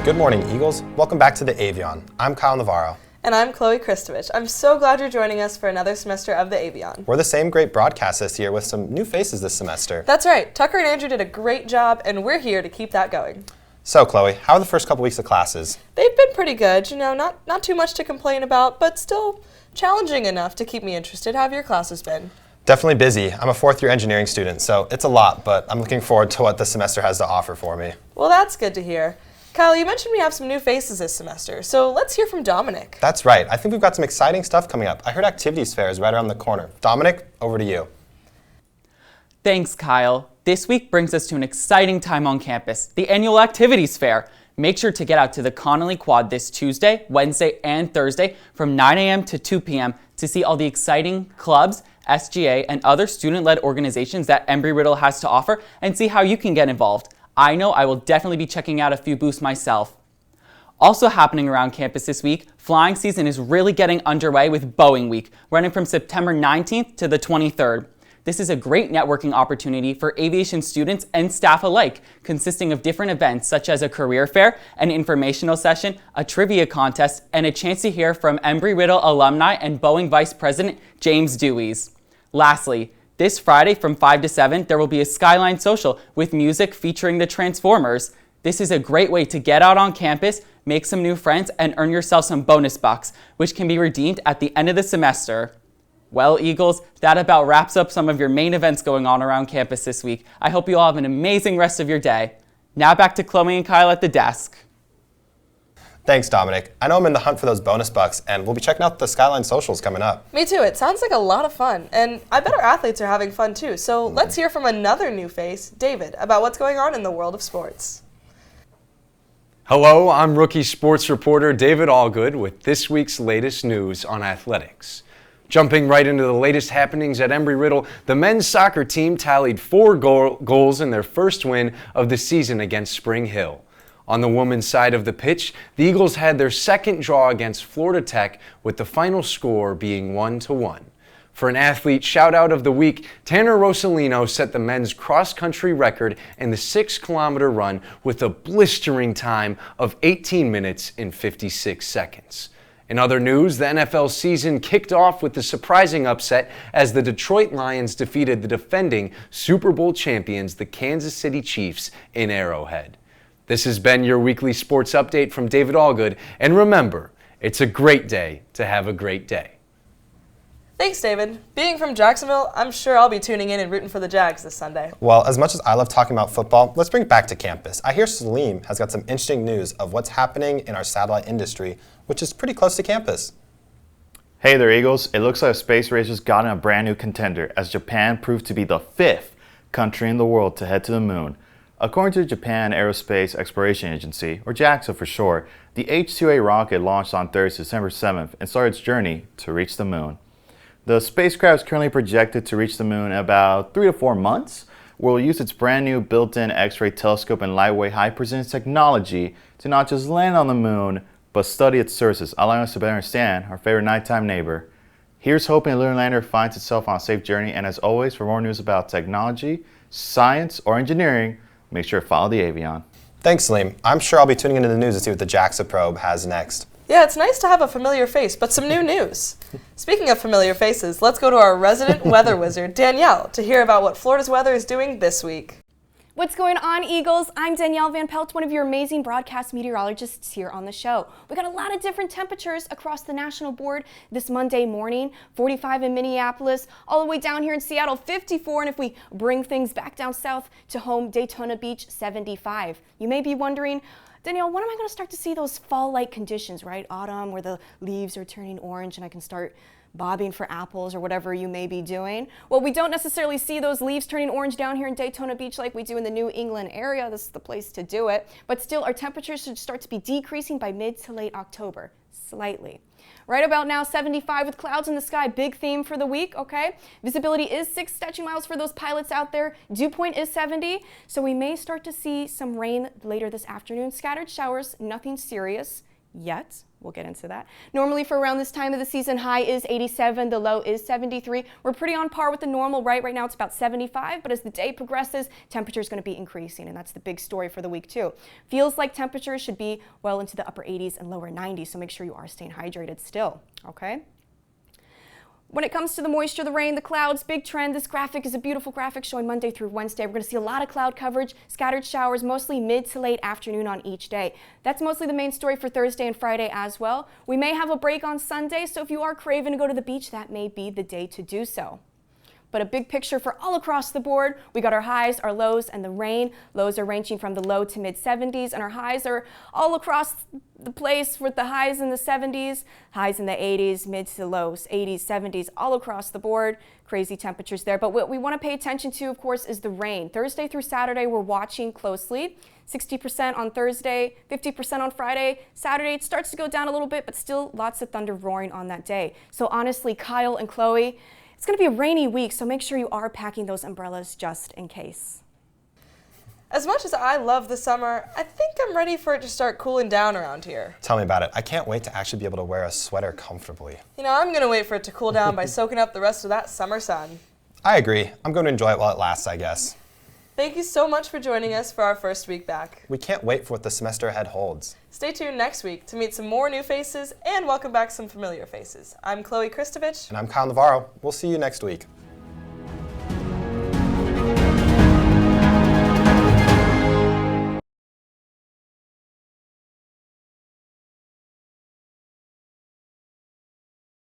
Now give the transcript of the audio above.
Good morning, Eagles. Welcome back to the Avion. I'm Kyle Navarro. And I'm Chloe Kristovich. I'm so glad you're joining us for another semester of the Avion. We're the same great broadcast this year with some new faces this semester. That's right. Tucker and Andrew did a great job, and we're here to keep that going. So, Chloe, how are the first couple weeks of classes? They've been pretty good. You know, not too much to complain about, but still challenging enough to keep me interested. How have your classes been? Definitely busy. I'm a fourth-year engineering student, so it's a lot, but I'm looking forward to what the semester has to offer for me. Well, that's good to hear. Kyle, you mentioned we have some new faces this semester, so let's hear from Dominic. That's right. I think we've got some exciting stuff coming up. I heard Activities Fair is right around the corner. Dominic, over to you. Thanks, Kyle. This week brings us to an exciting time on campus, the annual Activities Fair. Make sure to get out to the Connolly Quad this Tuesday, Wednesday, and Thursday from 9 a.m. to 2 p.m. to see all the exciting clubs, SGA, and other student-led organizations that Embry-Riddle has to offer and see how you can get involved. I know I will definitely be checking out a few booths myself. Also happening around campus this week, flying season is really getting underway with Boeing Week, running from September 19th to the 23rd. This is a great networking opportunity for aviation students and staff alike, consisting of different events such as a career fair, an informational session, a trivia contest, and a chance to hear from Embry-Riddle alumni and Boeing Vice President James Dewey's. Lastly, this Friday from 5 to 7, there will be a Skyline Social with music featuring the Transformers. This is a great way to get out on campus, make some new friends, and earn yourself some bonus bucks, which can be redeemed at the end of the semester. Well, Eagles, that about wraps up some of your main events going on around campus this week. I hope you all have an amazing rest of your day. Now back to Chloe and Kyle at the desk. Thanks, Dominic. I know I'm in the hunt for those bonus bucks, and we'll be checking out the Skyline Socials coming up. Me too. It sounds like a lot of fun, and I bet our athletes are having fun too. So let's hear from another new face, David, about what's going on in the world of sports. Hello, I'm rookie sports reporter David Allgood with this week's latest news on athletics. Jumping right into the latest happenings at Embry-Riddle, the men's soccer team tallied 4 goals in their first win of the season against Spring Hill. On the women's side of the pitch, the Eagles had their second draw against Florida Tech, with the final score being 1-1. For an athlete shout-out of the week, Tanner Rosalino set the men's cross-country record in the 6-kilometer run with a blistering time of 18 minutes and 56 seconds. In other news, the NFL season kicked off with the surprising upset as the Detroit Lions defeated the defending Super Bowl champions, the Kansas City Chiefs, in Arrowhead. This has been your weekly sports update from David Allgood, and remember, it's a great day to have a great day. Thanks, David. Being from Jacksonville, I'm sure I'll be tuning in and rooting for the Jags this Sunday. Well, as much as I love talking about football, let's bring it back to campus. I hear Salim has got some interesting news of what's happening in our satellite industry, which is pretty close to campus. Hey there, Eagles. It looks like space racers got in a brand new contender as Japan proved to be the 5th country in the world to head to the moon. According to the Japan Aerospace Exploration Agency, or JAXA for short, the H-2A rocket launched on Thursday, December 7th, and started its journey to reach the moon. The spacecraft is currently projected to reach the moon in about 3 to 4 months, where it will use its brand new built-in X-ray telescope and lightweight high-precision technology to not just land on the moon, but study its surface, allowing us to better understand our favorite nighttime neighbor. Here's hoping the lunar lander finds itself on a safe journey, and as always, for more news about technology, science, or engineering, make sure to follow the Avion. Thanks, Salim. I'm sure I'll be tuning into the news to see what the JAXA probe has next. Yeah, it's nice to have a familiar face, but some new news. Speaking of familiar faces, let's go to our resident weather wizard, Danielle, to hear about what Florida's weather is doing this week. What's going on, Eagles? I'm Danielle Van Pelt, one of your amazing broadcast meteorologists here on the show. We got a lot of different temperatures across the national board this Monday morning. 45 in Minneapolis, all the way down here in Seattle, 54. And if we bring things back down south to home, Daytona Beach, 75. You may be wondering, Danielle, when am I going to start to see those fall-like conditions, right? Autumn, where the leaves are turning orange and I can start bobbing for apples or whatever you may be doing. Well, we don't necessarily see those leaves turning orange down here in Daytona Beach like we do in the New England area. This is the place to do it. But still, our temperatures should start to be decreasing by mid to late October, slightly. Right about now, 75 with clouds in the sky, big theme for the week, okay? Visibility is 6 statute miles for those pilots out there. Dew point is 70, so we may start to see some rain later this afternoon. Scattered showers, nothing serious. yet. We'll get into that. Normally for around this time of the season, high is 87, the low is 73. We're pretty on par with the normal, right? Right now it's about 75, but as the day progresses, temperature is going to be increasing, and that's the big story for the week too. Feels like temperatures should be well into the upper 80s and lower 90s, so make sure you are staying hydrated still, okay? When it comes to the moisture, the rain, the clouds, big trend. This graphic is a beautiful graphic showing Monday through Wednesday. We're going to see a lot of cloud coverage, scattered showers, mostly mid to late afternoon on each day. That's mostly the main story for Thursday and Friday as well. We may have a break on Sunday, so if you are craving to go to the beach, that may be the day to do so. But a big picture for all across the board. We got our highs, our lows, and the rain. Lows are ranging from the low to mid 70s, and our highs are all across the place with the highs in the 70s, highs in the 80s, mid to lows, 80s, 70s, all across the board. Crazy temperatures there. But what we want to pay attention to, of course, is the rain. Thursday through Saturday, we're watching closely. 60% on Thursday, 50% on Friday. Saturday, it starts to go down a little bit, but still lots of thunder roaring on that day. So honestly, Kyle and Chloe, it's going to be a rainy week, so make sure you are packing those umbrellas just in case. As much as I love the summer, I think I'm ready for it to start cooling down around here. Tell me about it. I can't wait to actually be able to wear a sweater comfortably. You know, I'm going to wait for it to cool down by soaking up the rest of that summer sun. I agree. I'm going to enjoy it while it lasts, I guess. Thank you so much for joining us for our first week back. We can't wait for what the semester ahead holds. Stay tuned next week to meet some more new faces and welcome back some familiar faces. I'm Chloe Kristovich. And I'm Kyle Navarro. We'll see you next week.